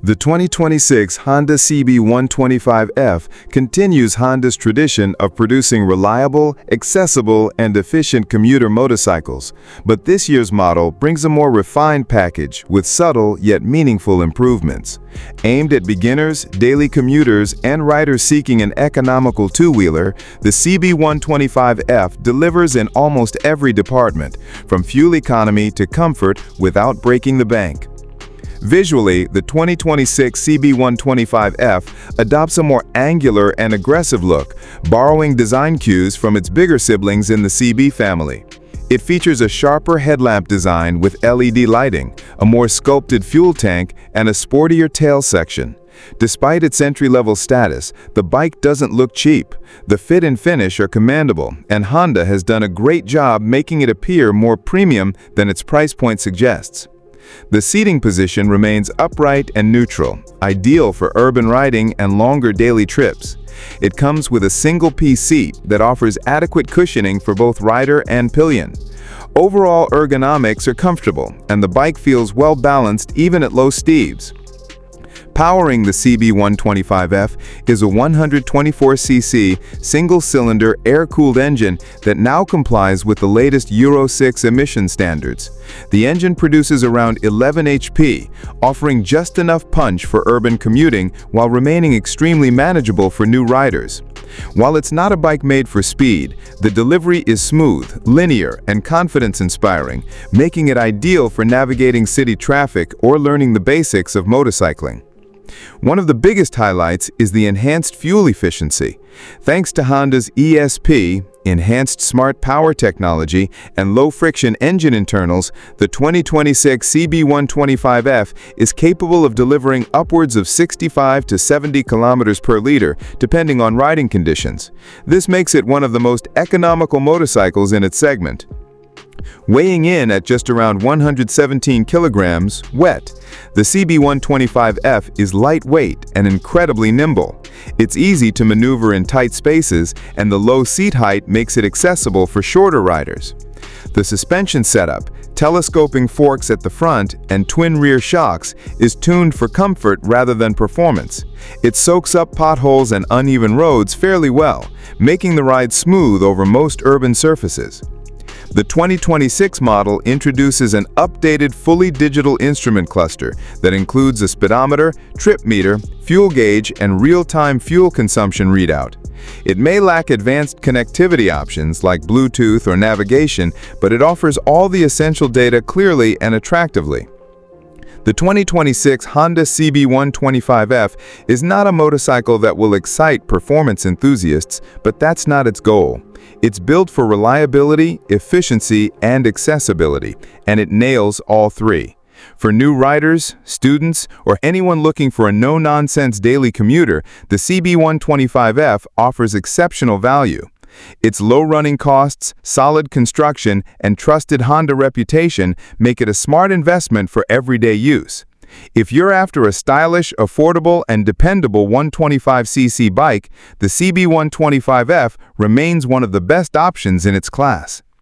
The 2026 Honda CB125F continues Honda's tradition of producing reliable, accessible, and efficient commuter motorcycles, but this year's model brings a more refined package with subtle yet meaningful improvements. Aimed at beginners, daily commuters, and riders seeking an economical two-wheeler, the CB125F delivers in almost every department, from fuel economy to comfort without breaking the bank. Visually, the 2026 CB125F adopts a more angular and aggressive look, borrowing design cues from its bigger siblings in the CB family. It features a sharper headlamp design with LED lighting, a more sculpted fuel tank, and a sportier tail section. Despite its entry-level status, the bike doesn't look cheap. The fit and finish are commendable, and Honda has done a great job making it appear more premium than its price point suggests. The seating position remains upright and neutral, ideal for urban riding and longer daily trips. It comes with a single-piece seat that offers adequate cushioning for both rider and pillion. Overall ergonomics are comfortable, and the bike feels well-balanced even at low speeds. Powering the CB125F is a 124cc single-cylinder air-cooled engine that now complies with the latest Euro 6 emission standards. The engine produces around 11 HP, offering just enough punch for urban commuting while remaining extremely manageable for new riders. While it's not a bike made for speed, the delivery is smooth, linear, and confidence-inspiring, making it ideal for navigating city traffic or learning the basics of motorcycling. One of the biggest highlights is the enhanced fuel efficiency. Thanks to Honda's ESP, enhanced smart power technology, and low-friction engine internals, the 2026 CB125F is capable of delivering upwards of 65 to 70 kilometers per liter, depending on riding conditions. This makes it one of the most economical motorcycles in its segment. Weighing in at just around 117 kilograms, wet, the CB125F is lightweight and incredibly nimble. It's easy to maneuver in tight spaces, and the low seat height makes it accessible for shorter riders. The suspension setup, telescoping forks at the front and twin rear shocks, is tuned for comfort rather than performance. It soaks up potholes and uneven roads fairly well, making the ride smooth over most urban surfaces. The 2026 model introduces an updated fully digital instrument cluster that includes a speedometer, trip meter, fuel gauge, and real-time fuel consumption readout. It may lack advanced connectivity options like Bluetooth or navigation, but it offers all the essential data clearly and attractively. The 2026 Honda CB125F is not a motorcycle that will excite performance enthusiasts, but that's not its goal. It's built for reliability, efficiency, and accessibility, and it nails all three. For new riders, students, or anyone looking for a no-nonsense daily commuter, the CB125F offers exceptional value. Its low running costs, solid construction, and trusted Honda reputation make it a smart investment for everyday use. If you're after a stylish, affordable, and dependable 125cc bike, the CB125F remains one of the best options in its class.